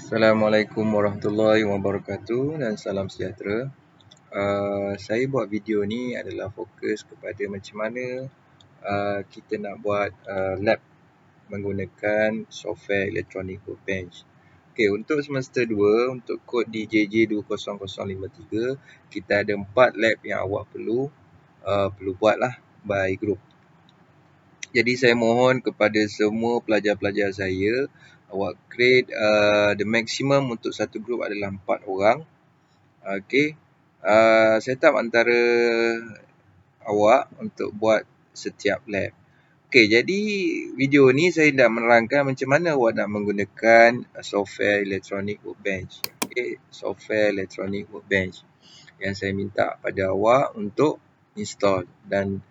Assalamualaikum warahmatullahi wabarakatuh dan salam sejahtera. Saya buat video ni adalah fokus kepada macam mana kita nak buat lab menggunakan software Electronic Workbench. Okey, untuk semester 2, untuk kod DJJ20053, kita ada 4 lab yang awak perlu buat lah by group. Jadi saya mohon kepada semua pelajar-pelajar saya, awak create the maximum untuk satu group adalah 4 orang. Okey. Set up antara awak untuk buat setiap lab. Okey, jadi video ni saya nak menerangkan macam mana awak nak menggunakan software Electronic Workbench. Okey, software Electronic Workbench yang saya minta pada awak untuk install, dan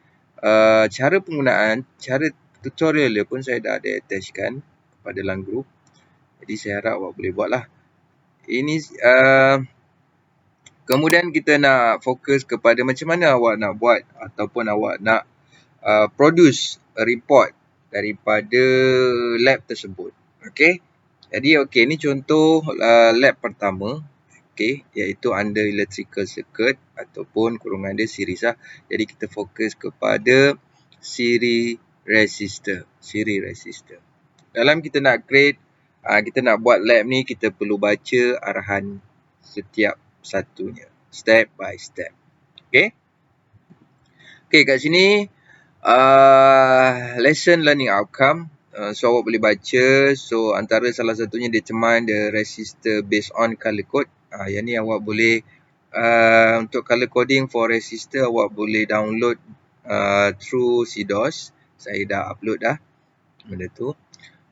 cara penggunaan, cara tutorial dia pun saya dah ada attachkan pada dalam group. Jadi saya harap awak boleh buat lah. Ini kemudian kita nak fokus kepada macam mana awak nak buat ataupun awak nak produce a report daripada lab tersebut. Okey. Jadi ni contoh lab pertama. Okey, iaitu under electrical circuit ataupun kurungan dia series lah. Jadi kita fokus kepada series resistor. Dalam kita nak create, kita nak buat lab ni, kita perlu baca arahan setiap satunya, step by step. Okey. Okey, kat sini lesson learning outcome. So awak boleh baca. So antara salah satunya determine the resistor based on color code. Yang ni awak boleh untuk color coding for resistor awak boleh download through CDOS. Saya dah upload dah benda tu.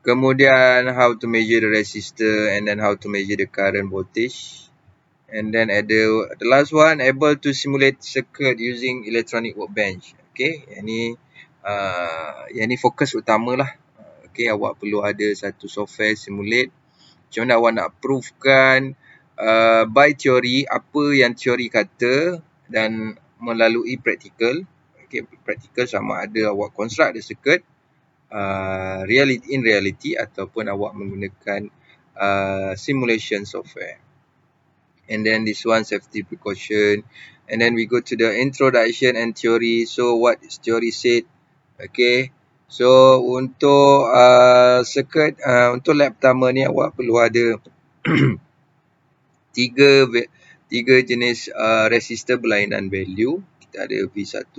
Kemudian how to measure the resistor, and then how to measure the current voltage. And then the last one, able to simulate circuit using Electronic Workbench. Okey, yang ni fokus utama lah. Okey, awak perlu ada satu software simulate. Macam mana awak nak provekan by theory, apa yang teori kata, dan melalui practical. Okey, practical sama ada awak construct the circuit in reality ataupun awak menggunakan simulation software. And then this one, safety precaution. And then we go to the introduction and theory. So what is theory said? Okay. So untuk circuit, untuk lab pertama ni awak perlu ada tiga jenis resistor berlainan value. Kita ada V1,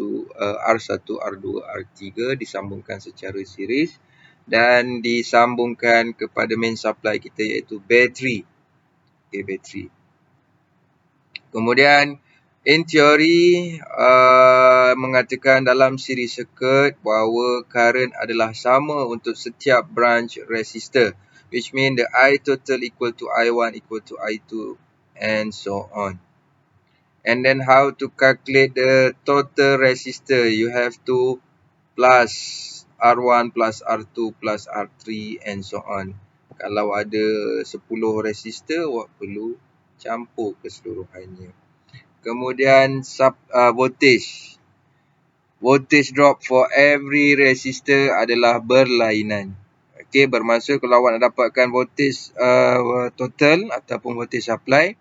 R1, R2, R3 disambungkan secara series dan disambungkan kepada main supply kita iaitu bateri. Okay, bateri. Kemudian in theory mengatakan dalam series circuit bahawa current adalah sama untuk setiap branch resistor, which mean the I total equal to I1 equal to I2 and so on. And then how to calculate the total resistor, you have to plus R1 plus R2 plus R3 and so on. Kalau ada 10 resistor, awak perlu campur keseluruhannya. Kemudian voltage. Voltage drop for every resistor adalah berlainan. Okey, bermaksud kalau awak nak dapatkan voltage total ataupun voltage supply,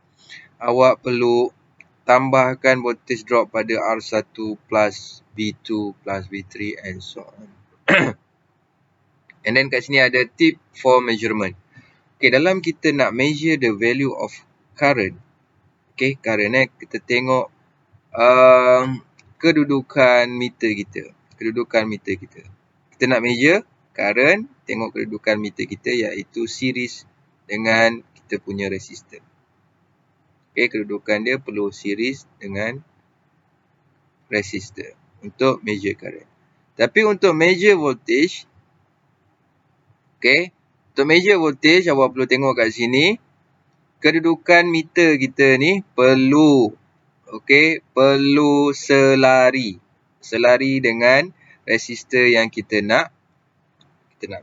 awak perlu tambahkan voltage drop pada R1 plus V2 plus V3 and so on. And then kat sini ada tip for measurement. Okay, dalam kita nak measure the value of current. Okay, current kita tengok kedudukan meter kita. Kita nak measure current, tengok kedudukan meter kita iaitu series dengan kita punya resistor. Okay, kedudukan dia perlu series dengan resistor untuk measure current. Tapi untuk measure voltage, okay, untuk measure voltage awak perlu tengok kat sini, kedudukan meter kita ni perlu, okay, perlu selari dengan resistor yang kita nak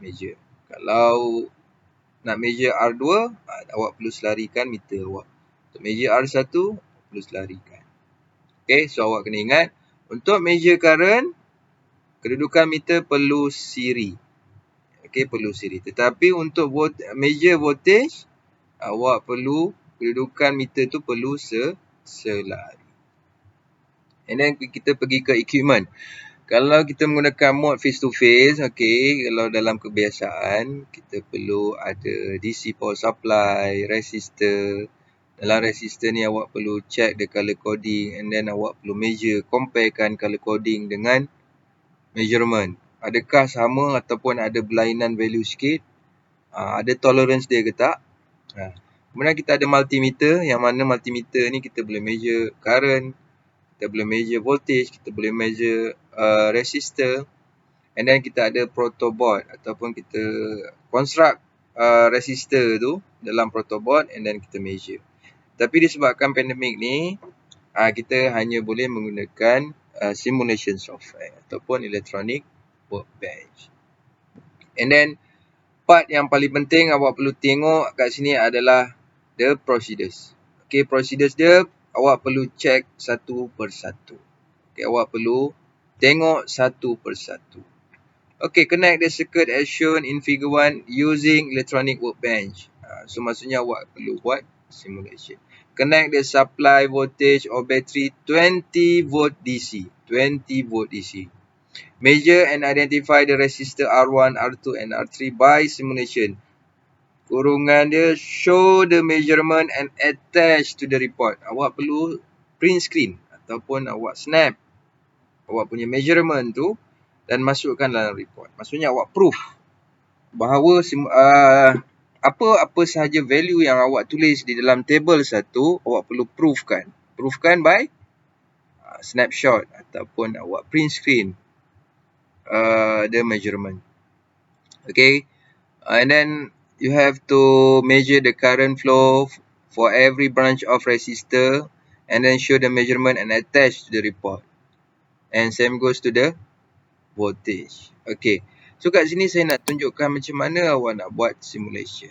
measure. Kalau nak measure R2, awak perlu selarikan meter awak. Untuk measure R1, perlu selarikan. Okay, so awak kena ingat, untuk measure current, kedudukan meter perlu siri. Okay, perlu siri. Tetapi untuk measure voltage, awak perlu kedudukan meter tu perlu selari. And then kita pergi ke equipment. Kalau kita menggunakan mode face to face, okay, kalau dalam kebiasaan kita perlu ada DC power supply, resistor. Dalam resistor ni awak perlu check the color coding and then awak perlu measure, comparekan color coding dengan measurement. Adakah sama ataupun ada berlainan value sikit? Ada tolerance dia ke tak? Kemudian kita ada multimeter, yang mana multimeter ni kita boleh measure current, kita boleh measure voltage, kita boleh measure resistor, and then kita ada protoboard ataupun kita construct resistor tu dalam protoboard and then kita measure. Tapi disebabkan pandemik ni, kita hanya boleh menggunakan simulation software ataupun electronic workbench. And then part yang paling penting awak perlu tengok kat sini adalah the procedures. Okay, procedures dia awak perlu check satu persatu. Okay, awak perlu tengok satu persatu. Okay, connect the circuit as shown in figure 1 using electronic workbench. So maksudnya awak perlu buat simulation. Connect the supply voltage of battery 20 volt DC. 20 volt DC. Measure and identify the resistor R1, R2 and R3 by simulation. Kurungan dia, show the measurement and attach to the report. Awak perlu print screen ataupun awak snap awak punya measurement tu dan masukkan dalam report. Maksudnya awak proof bahawa apa sahaja value yang awak tulis di dalam table satu, awak perlu proofkan. Proofkan by snapshot ataupun awak print screen the measurement. Okay. And then you have to measure the current flow for every branch of resistor and then show the measurement and attach to the report. And same goes to the voltage. Okay. So kat sini saya nak tunjukkan macam mana awak nak buat simulation.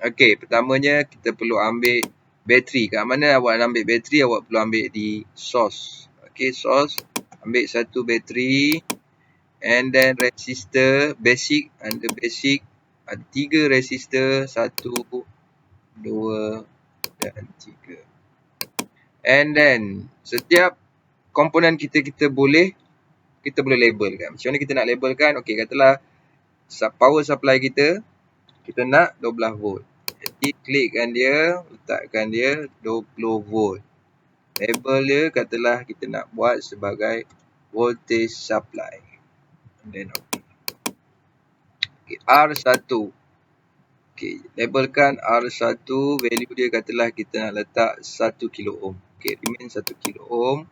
Okay. Pertamanya kita perlu ambil bateri. Kat mana awak nak ambil bateri, awak perlu ambil di source. Okay. Source. Ambil satu bateri. And then resistor basic, under basic ada 3 resistor, 1, 2 dan 3. And then setiap komponen kita boleh labelkan. Macam mana kita nak labelkan? Okey, katalah power supply kita nak 12 volt. Jadi klikkan dia, letakkan dia 20 volt. Label dia katalah kita nak buat sebagai voltage supply. And then okay, R1. Okay, labelkan R1, value dia katalah kita nak letak 1 kilo ohm. Okay, remain 1 kilo ohm.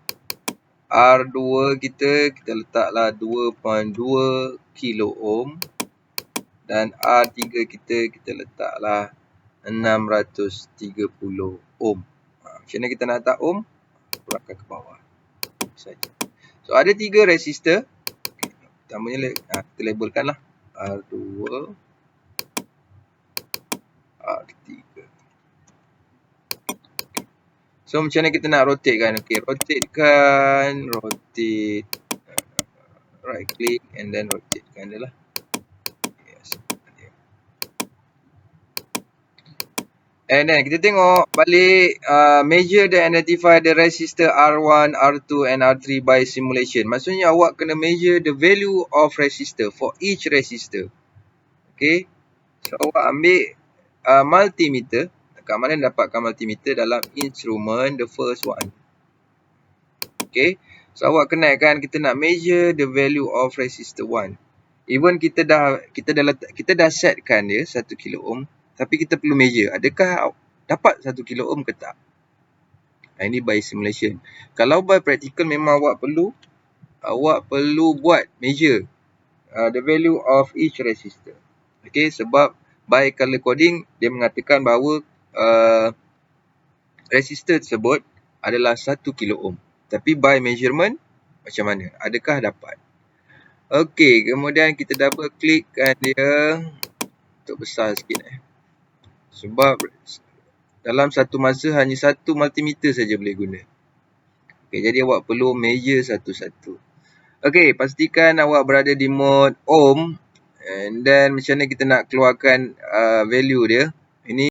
R2 kita letaklah 2.2 kilo ohm. Dan R3 kita letaklah 630 ohm. Macam mana kita nak letak ohm? Kurangkan ke bawah saja. So ada 3 resistor. Pertamanya kita labelkan lah R2, R3. So macam mana kita nak rotate kan? Okay, rotate. Right click and then rotatekan dia lah. Yes. And then kita tengok balik, measure dan identify the resistor R1, R2 and R3 by simulation. Maksudnya awak kena measure the value of resistor for each resistor. Okay. So awak ambil multimeter. Kat mana dapatkan multimeter? Dalam instrument, the first one. Okay. So awak kenakan kita nak measure the value of resistor 1. Even kita dah setkan dia 1 kilo ohm. Tapi kita perlu measure, adakah dapat 1 kilo ohm ke tak? Ini by simulation. Kalau by practical memang awak perlu buat measure the value of each resistor. Okay, sebab by color coding dia mengatakan bahawa resistor tersebut adalah 1 kilo ohm. Tapi by measurement macam mana? Adakah dapat? Okay, kemudian kita double klikkan dia untuk besar sikit. Sebab dalam satu masa hanya satu multimeter saja boleh guna. Okay, jadi awak perlu measure satu-satu. Okay, pastikan awak berada di mode ohm. And then macam mana kita nak keluarkan value dia.